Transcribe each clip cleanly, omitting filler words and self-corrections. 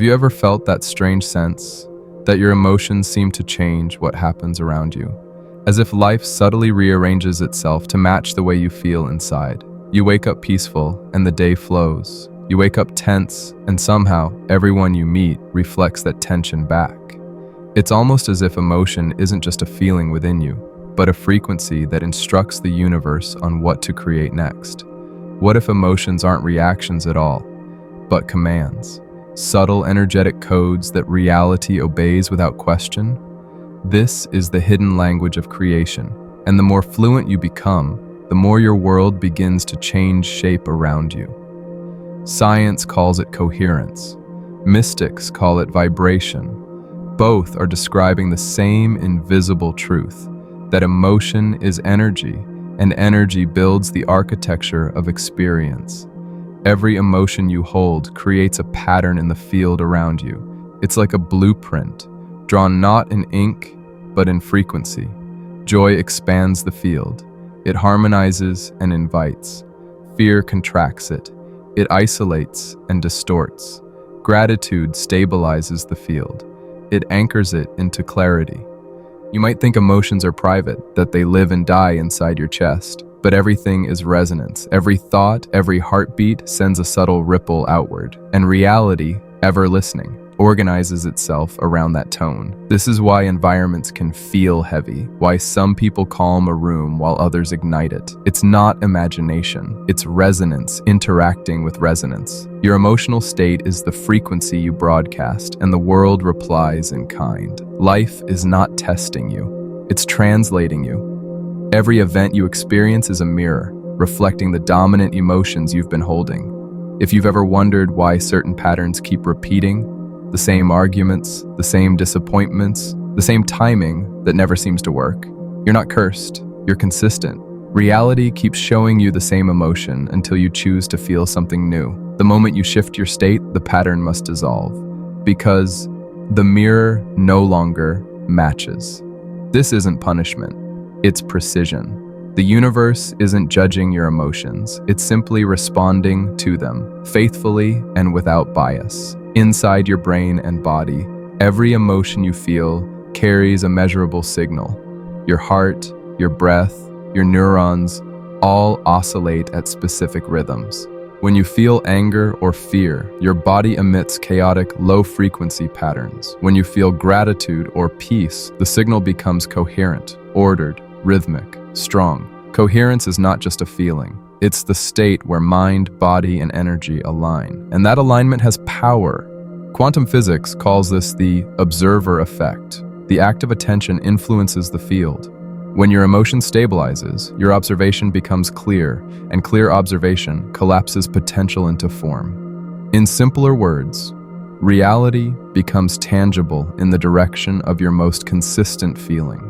Have you ever felt that strange sense that your emotions seem to change what happens around you, as if life subtly rearranges itself to match the way you feel inside? You wake up peaceful and the day flows. You wake up tense and somehow everyone you meet reflects that tension back. It's almost as if emotion isn't just a feeling within you, but a frequency that instructs the universe on what to create next. What if emotions aren't reactions at all, but commands? Subtle energetic codes that reality obeys without question? This is the hidden language of creation, and the more fluent you become, the more your world begins to change shape around you. Science calls it coherence. Mystics call it vibration. Both are describing the same invisible truth, that emotion is energy, and energy builds the architecture of experience. Every emotion you hold creates a pattern in the field around you. It's like a blueprint, drawn not in ink, but in frequency. Joy expands the field. It harmonizes and invites. Fear contracts it. It isolates and distorts. Gratitude stabilizes the field. It anchors it into clarity. You might think emotions are private, that they live and die inside your chest, but everything is resonance. Every thought, every heartbeat sends a subtle ripple outward, and reality, ever listening, organizes itself around that tone. This is why environments can feel heavy, why some people calm a room while others ignite it. It's not imagination, it's resonance interacting with resonance. Your emotional state is the frequency you broadcast, and the world replies in kind. Life is not testing you, it's translating you. Every event you experience is a mirror, reflecting the dominant emotions you've been holding. If you've ever wondered why certain patterns keep repeating, the same arguments, the same disappointments, the same timing that never seems to work, you're not cursed, you're consistent. Reality keeps showing you the same emotion until you choose to feel something new. The moment you shift your state, the pattern must dissolve, because the mirror no longer matches. This isn't punishment. It's precision. The universe isn't judging your emotions, it's simply responding to them, faithfully and without bias. Inside your brain and body, every emotion you feel carries a measurable signal. Your heart, your breath, your neurons all oscillate at specific rhythms. When you feel anger or fear, your body emits chaotic, low-frequency patterns. When you feel gratitude or peace, the signal becomes coherent, ordered, rhythmic, strong. Coherence is not just a feeling. It's the state where mind, body, and energy align. And that alignment has power. Quantum physics calls this the observer effect. The act of attention influences the field. When your emotion stabilizes, your observation becomes clear, and clear observation collapses potential into form. In simpler words, reality becomes tangible in the direction of your most consistent feeling.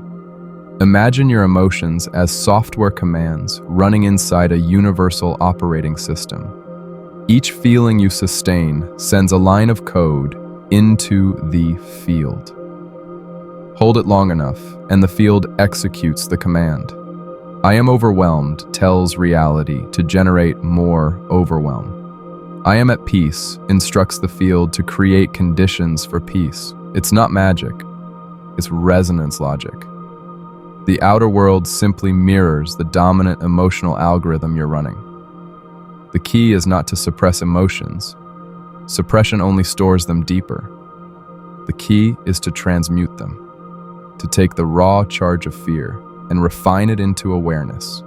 Imagine your emotions as software commands running inside a universal operating system. Each feeling you sustain sends a line of code into the field. Hold it long enough, and the field executes the command. I am overwhelmed tells reality to generate more overwhelm. I am at peace instructs the field to create conditions for peace. It's not magic, it's resonance logic. The outer world simply mirrors the dominant emotional algorithm you're running. The key is not to suppress emotions. Suppression only stores them deeper. The key is to transmute them, to take the raw charge of fear and refine it into awareness.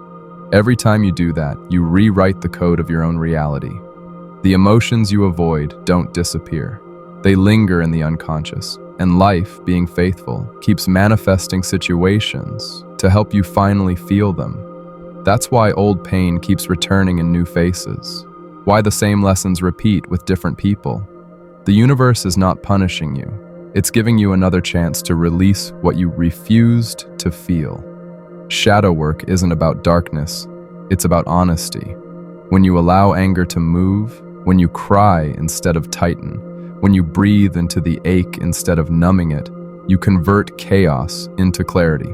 Every time you do that, you rewrite the code of your own reality. The emotions you avoid don't disappear. They linger in the unconscious, and life, being faithful, keeps manifesting situations to help you finally feel them. That's why old pain keeps returning in new faces, why the same lessons repeat with different people. The universe is not punishing you. It's giving you another chance to release what you refused to feel. Shadow work isn't about darkness, it's about honesty. When you allow anger to move, when you cry instead of tighten, when you breathe into the ache instead of numbing it, you convert chaos into clarity.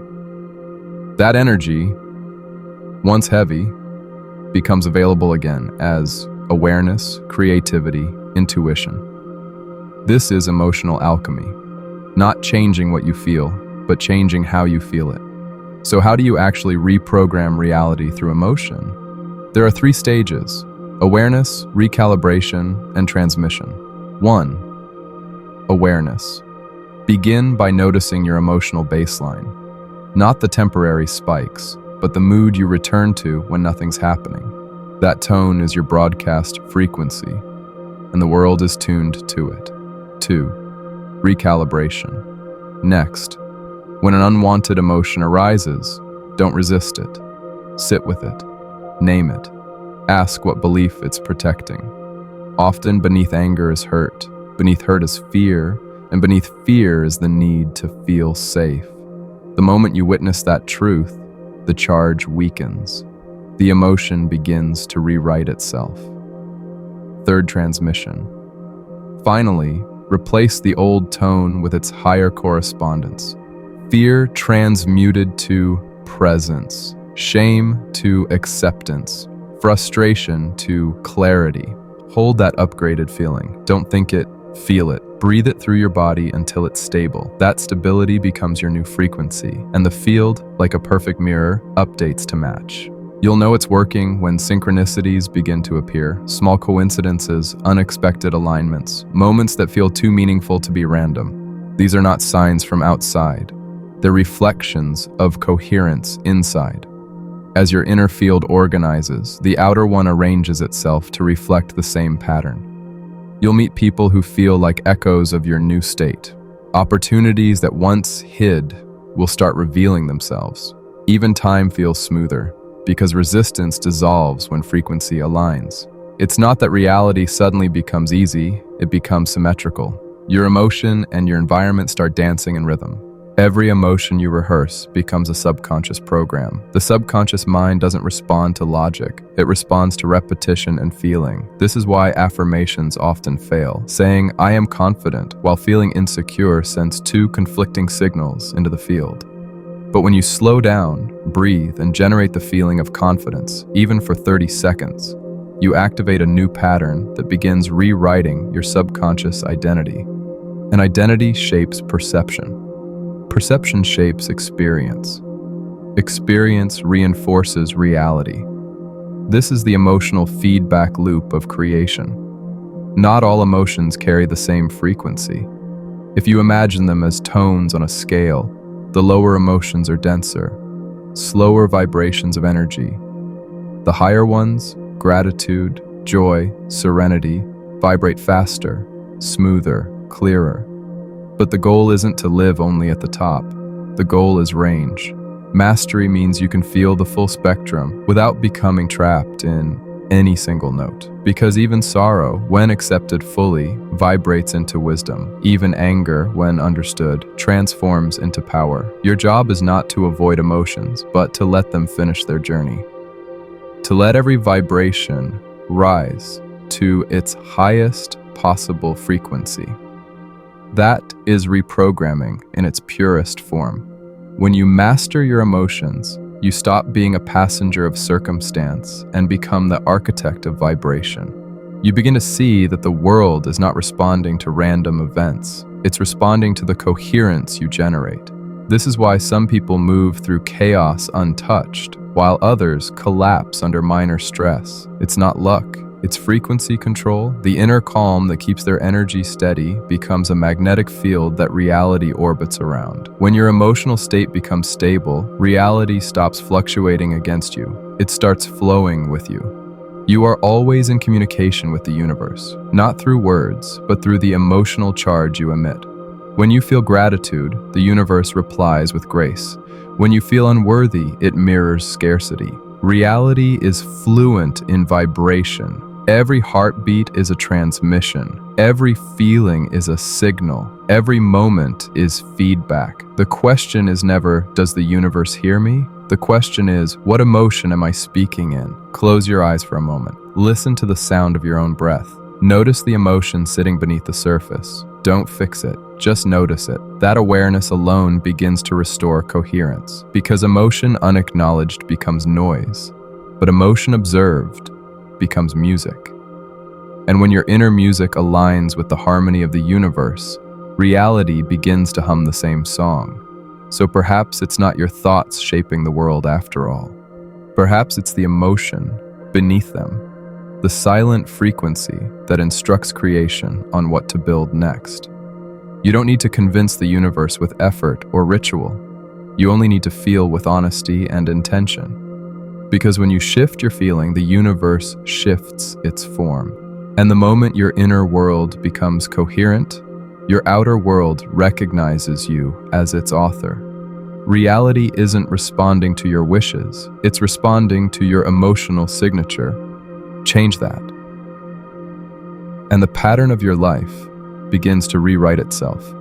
That energy, once heavy, becomes available again as awareness, creativity, intuition. This is emotional alchemy. Not changing what you feel, but changing how you feel it. So how do you actually reprogram reality through emotion? There are 3 stages: awareness, recalibration, and transmission. 1. Awareness. Begin by noticing your emotional baseline. Not the temporary spikes, but the mood you return to when nothing's happening. That tone is your broadcast frequency, and the world is tuned to it. 2. Recalibration. Next, when an unwanted emotion arises, don't resist it. Sit with it. Name it. Ask what belief it's protecting. Often beneath anger is hurt, beneath hurt is fear, and beneath fear is the need to feel safe. The moment you witness that truth, the charge weakens. The emotion begins to rewrite itself. 3rd transmission. Finally, replace the old tone with its higher correspondence. Fear transmuted to presence, shame to acceptance, frustration to clarity. Hold that upgraded feeling. Don't think it, feel it. Breathe it through your body until it's stable. That stability becomes your new frequency, and the field, like a perfect mirror, updates to match. You'll know it's working when synchronicities begin to appear, small coincidences, unexpected alignments, moments that feel too meaningful to be random. These are not signs from outside. They're reflections of coherence inside. As your inner field organizes, the outer one arranges itself to reflect the same pattern. You'll meet people who feel like echoes of your new state. Opportunities that once hid will start revealing themselves. Even time feels smoother, because resistance dissolves when frequency aligns. It's not that reality suddenly becomes easy, it becomes symmetrical. Your emotion and your environment start dancing in rhythm. Every emotion you rehearse becomes a subconscious program. The subconscious mind doesn't respond to logic, it responds to repetition and feeling. This is why affirmations often fail. Saying, "I am confident," while feeling insecure sends 2 conflicting signals into the field. But when you slow down, breathe, and generate the feeling of confidence, even for 30 seconds, you activate a new pattern that begins rewriting your subconscious identity. An identity shapes perception. Perception shapes experience. Experience reinforces reality. This is the emotional feedback loop of creation. Not all emotions carry the same frequency. If you imagine them as tones on a scale, the lower emotions are denser, slower vibrations of energy. The higher ones, gratitude, joy, serenity, vibrate faster, smoother, clearer. But the goal isn't to live only at the top. The goal is range. Mastery means you can feel the full spectrum without becoming trapped in any single note. Because even sorrow, when accepted fully, vibrates into wisdom. Even anger, when understood, transforms into power. Your job is not to avoid emotions, but to let them finish their journey. To let every vibration rise to its highest possible frequency. That is reprogramming in its purest form. When you master your emotions, you stop being a passenger of circumstance and become the architect of vibration. You begin to see that the world is not responding to random events. It's responding to the coherence you generate. This is why some people move through chaos untouched, while others collapse under minor stress. It's not luck. It's frequency control. The inner calm that keeps their energy steady becomes a magnetic field that reality orbits around. When your emotional state becomes stable, reality stops fluctuating against you. It starts flowing with you. You are always in communication with the universe, not through words, but through the emotional charge you emit. When you feel gratitude, the universe replies with grace. When you feel unworthy, it mirrors scarcity. Reality is fluent in vibration. Every heartbeat is a transmission. Every feeling is a signal. Every moment is feedback. The question is never, does the universe hear me? The question is, what emotion am I speaking in? Close your eyes for a moment. Listen to the sound of your own breath. Notice the emotion sitting beneath the surface. Don't fix it, just notice it. That awareness alone begins to restore coherence, because emotion unacknowledged becomes noise, but emotion observed becomes music. And when your inner music aligns with the harmony of the universe, reality begins to hum the same song. So perhaps it's not your thoughts shaping the world after all. Perhaps it's the emotion beneath them, the silent frequency that instructs creation on what to build next. You don't need to convince the universe with effort or ritual. You only need to feel with honesty and intention. Because when you shift your feeling, the universe shifts its form. And the moment your inner world becomes coherent, your outer world recognizes you as its author. Reality isn't responding to your wishes, it's responding to your emotional signature. Change that. And the pattern of your life begins to rewrite itself.